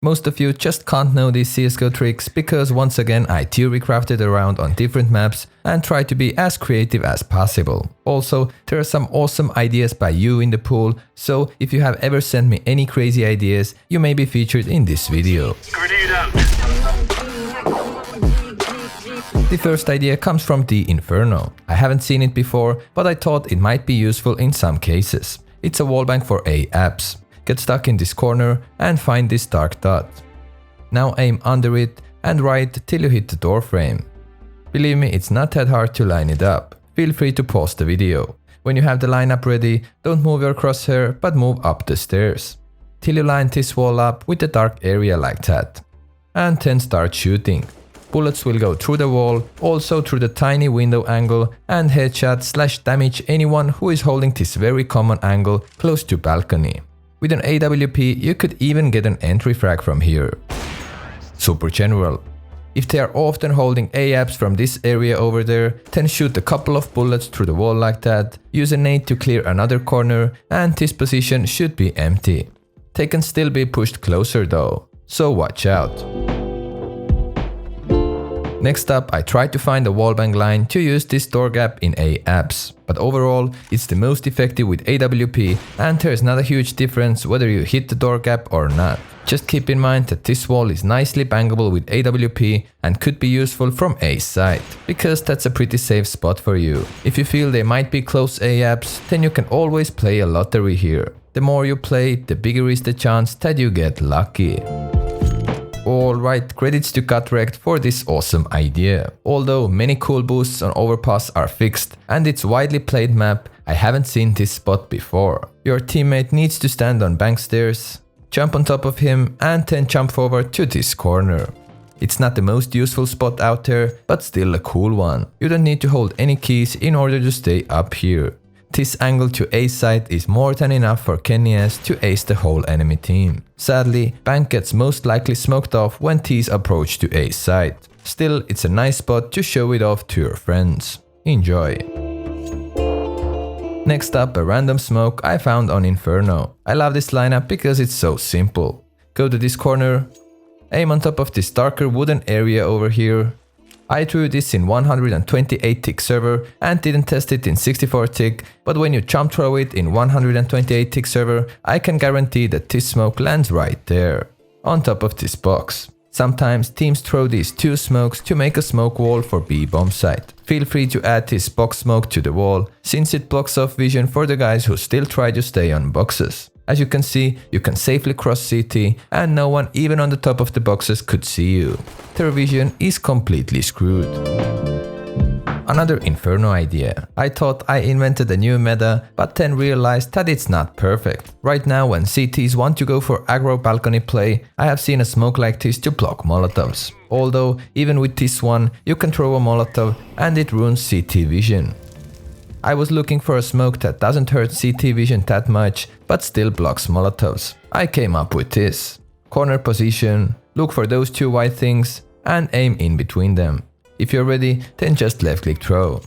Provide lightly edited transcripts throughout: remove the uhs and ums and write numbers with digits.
Most of you just can't know these CSGO tricks because once again I theory crafted around on different maps and try to be as creative as possible. Also, there are some awesome ideas by you in the pool, so if you have ever sent me any crazy ideas, you may be featured in this video. The first idea comes from the Inferno. I haven't seen it before, but I thought it might be useful in some cases. It's a wallbang for A apps. Get stuck in this corner and find this dark dot. Now aim under it and right till you hit the door frame. Believe me, it's not that hard to line it up. Feel free to pause the video. When you have the lineup ready, don't move your crosshair but move up the stairs. Till you line this wall up with the dark area like that. And then start shooting. Bullets will go through the wall, also through the tiny window angle, and headshot / damage anyone who is holding this very common angle close to balcony. With an AWP, you could even get an entry frag from here. Super general. If they are often holding A apps from this area over there, then shoot a couple of bullets through the wall like that, use a nade to clear another corner, and this position should be empty. They can still be pushed closer though, so watch out. Next up, I tried to find a wallbang line to use this door gap in A apps, but overall it's the most effective with AWP and there is not a huge difference whether you hit the door gap or not. Just keep in mind that this wall is nicely bangable with AWP and could be useful from A side, because that's a pretty safe spot for you. If you feel they might be close A apps, then you can always play a lottery here. The more you play, the bigger is the chance that you get lucky. Alright, credits to Cutrect for this awesome idea. Although many cool boosts on overpass are fixed and it's widely played map, I haven't seen this spot before. Your teammate needs to stand on bank stairs, jump on top of him and then jump forward to this corner. It's not the most useful spot out there, but still a cool one. You don't need to hold any keys in order to stay up here. This angle to A side is more than enough for Kenny's to ace the whole enemy team. Sadly, bank gets most likely smoked off when T's approach to A side. Still, it's a nice spot to show it off to your friends. Enjoy! Next up, a random smoke I found on Inferno. I love this lineup because it's so simple. Go to this corner, aim on top of this darker wooden area over here. I threw this in 128 tick server and didn't test it in 64 tick, but when you jump throw it in 128 tick server, I can guarantee that this smoke lands right there, on top of this box. Sometimes teams throw these two smokes to make a smoke wall for B bomb site. Feel free to add this box smoke to the wall, since it blocks off vision for the guys who still try to stay on boxes. As you can see, you can safely cross CT and no one even on the top of the boxes could see you. Their vision is completely screwed. Another Inferno idea. I thought I invented a new meta, but then realized that it's not perfect. Right now when CTs want to go for aggro balcony play, I have seen a smoke like this to block molotovs. Although, even with this one, you can throw a molotov and it ruins CT vision. I was looking for a smoke that doesn't hurt CT vision that much, but still blocks molotovs. I came up with this. Corner position, look for those two white things, and aim in between them. If you're ready, then just left click throw.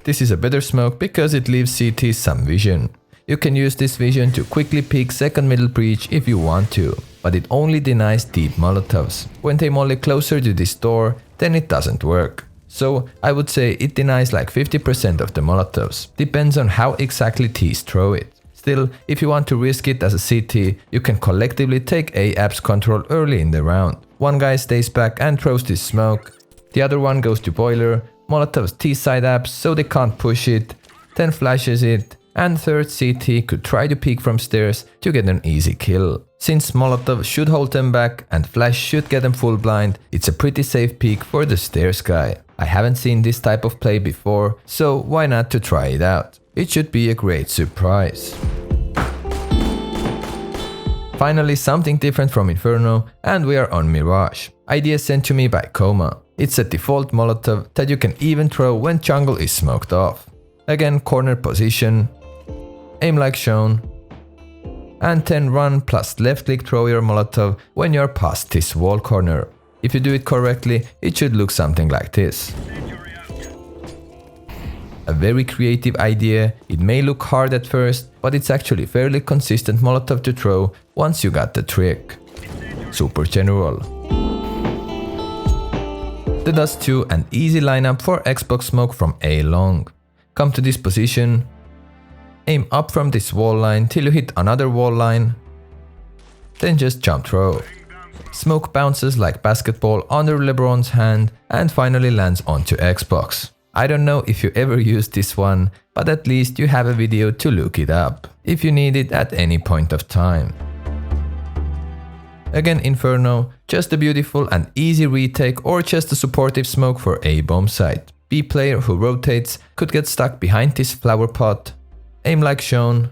This is a better smoke because it leaves CT some vision. You can use this vision to quickly peek second middle breach if you want to, but it only denies deep molotovs. When they molly closer to this door, then it doesn't work. So I would say it denies like 50% of the molotovs. Depends on how exactly T's throw it. Still, if you want to risk it as a CT, you can collectively take A apps control early in the round. One guy stays back and throws this smoke. The other one goes to boiler, molotovs T side apps so they can't push it, then flashes it, and third CT could try to peek from stairs to get an easy kill. Since molotov should hold them back and flash should get them full blind, it's a pretty safe peek for the stairs guy. I haven't seen this type of play before, so why not to try it out? It should be a great surprise. Finally, something different from Inferno, and we are on Mirage. Idea sent to me by Coma. It's a default molotov that you can even throw when jungle is smoked off. Again, corner position, aim like shown, and then run plus left click throw your molotov when you're past this wall corner. If you do it correctly, it should look something like this. A very creative idea. It may look hard at first, but it's actually fairly consistent molotov to throw once you got the trick. super general. The Dust 2 and easy lineup for Xbox smoke from A long. Come to this position, aim up from this wall line till you hit another wall line, then just jump throw. Smoke bounces like basketball under LeBron's hand and finally lands onto Xbox. I don't know if you ever used this one, but at least you have a video to look it up, if you need it at any point of time. Again Inferno, just a beautiful and easy retake or just a supportive smoke for A bomb site. B player who rotates could get stuck behind this flower pot, aim like shown,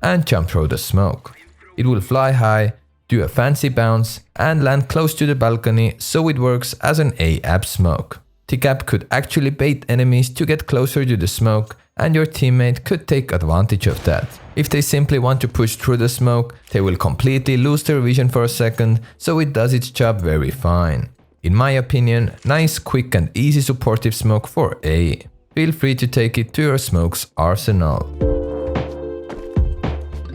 and jump through the smoke. It will fly high, do a fancy bounce, and land close to the balcony, so it works as an A-ab smoke. The gap could actually bait enemies to get closer to the smoke, and your teammate could take advantage of that. If they simply want to push through the smoke, they will completely lose their vision for a second, so it does its job very fine. In my opinion, nice, quick and easy supportive smoke for A. Feel free to take it to your smokes arsenal.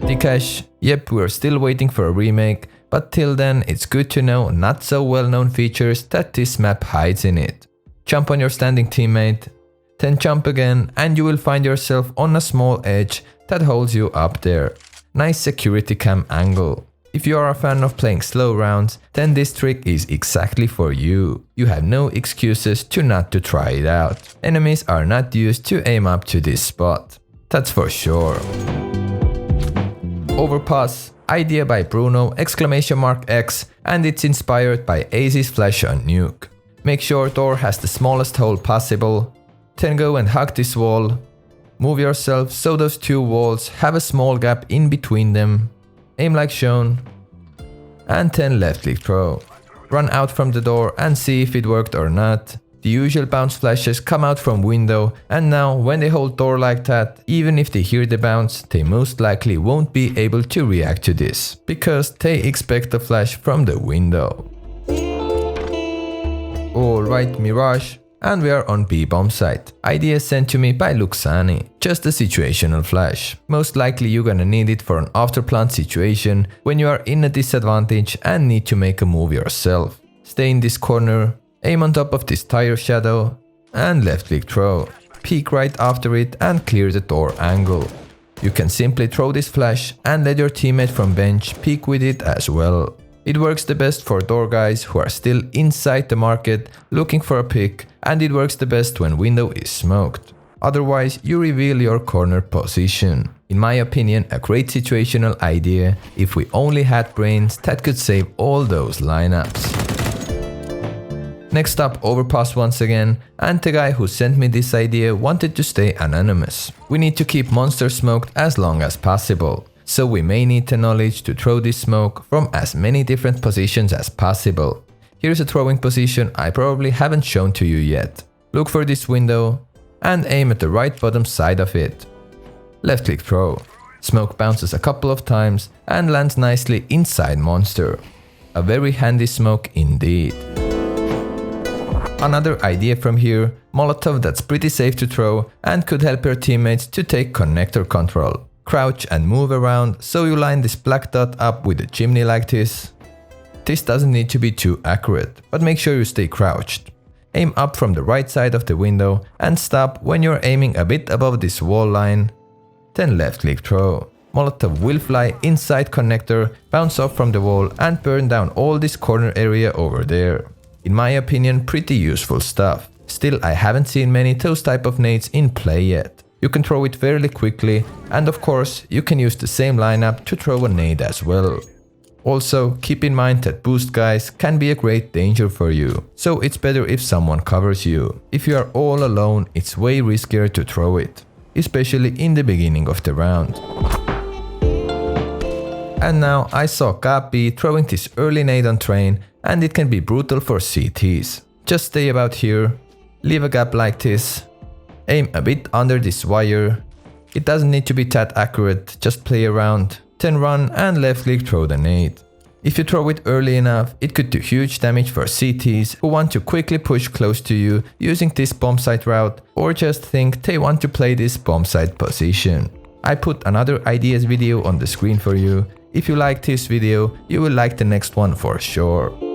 The cache, yep, we're still waiting for a remake, but till then it's good to know not so well known features that this map hides in it. Jump on your standing teammate, then jump again and you will find yourself on a small edge that holds you up there. Nice security cam angle. If you are a fan of playing slow rounds, then this trick is exactly for you. You have no excuses to not to try it out. Enemies are not used to aim up to this spot. That's for sure. Overpass, idea by Bruno, !X, and it's inspired by AZ's flash on Nuke. Make sure door has the smallest hole possible, then go and hug this wall. Move yourself so those two walls have a small gap in between them. Aim like shown, and then left click throw. Run out from the door and see if it worked or not. The usual bounce flashes come out from window, and now when they hold door like that, even if they hear the bounce, they most likely won't be able to react to this, because they expect the flash from the window. Alright Mirage, and we are on B bomb site. Idea sent to me by Luxani, just a situational flash. Most likely you're gonna need it for an afterplant situation when you are in a disadvantage and need to make a move yourself. Stay in this corner, aim on top of this tire shadow, and left click throw. Peek right after it and clear the door angle. You can simply throw this flash and let your teammate from bench peek with it as well. It works the best for door guys who are still inside the market looking for a pick, and it works the best when window is smoked. Otherwise, you reveal your corner position. In my opinion, a great situational idea if we only had brains that could save all those lineups. Next up, overpass once again, and the guy who sent me this idea wanted to stay anonymous. We need to keep monster smoked as long as possible, so we may need the knowledge to throw this smoke from as many different positions as possible. Here's a throwing position I probably haven't shown to you yet. Look for this window and aim at the right bottom side of it. Left click throw. Smoke bounces a couple of times and lands nicely inside monster. A very handy smoke indeed. Another idea from here, Molotov that's pretty safe to throw and could help your teammates to take connector control. Crouch and move around so you line this black dot up with a chimney like this. This doesn't need to be too accurate, but make sure you stay crouched. Aim up from the right side of the window and stop when you're aiming a bit above this wall line. Then left click throw. Molotov will fly inside connector, bounce off from the wall and burn down all this corner area over there. In my opinion, pretty useful stuff. Still, I haven't seen many those type of nades in play yet. You can throw it fairly quickly, and of course, you can use the same lineup to throw a nade as well. Also, keep in mind that boost guys can be a great danger for you, so it's better if someone covers you. If you are all alone, it's way riskier to throw it, especially in the beginning of the round. And now I saw Kapi throwing this early nade on train, and it can be brutal for CTs. Just stay about here, leave a gap like this, aim a bit under this wire. It doesn't need to be that accurate, just play around, then run and left click throw the nade. If you throw it early enough, it could do huge damage for CTs who want to quickly push close to you using this bomb site route, or just think they want to play this bomb site position. I put another ideas video on the screen for you. If you liked this video, you will like the next one for sure.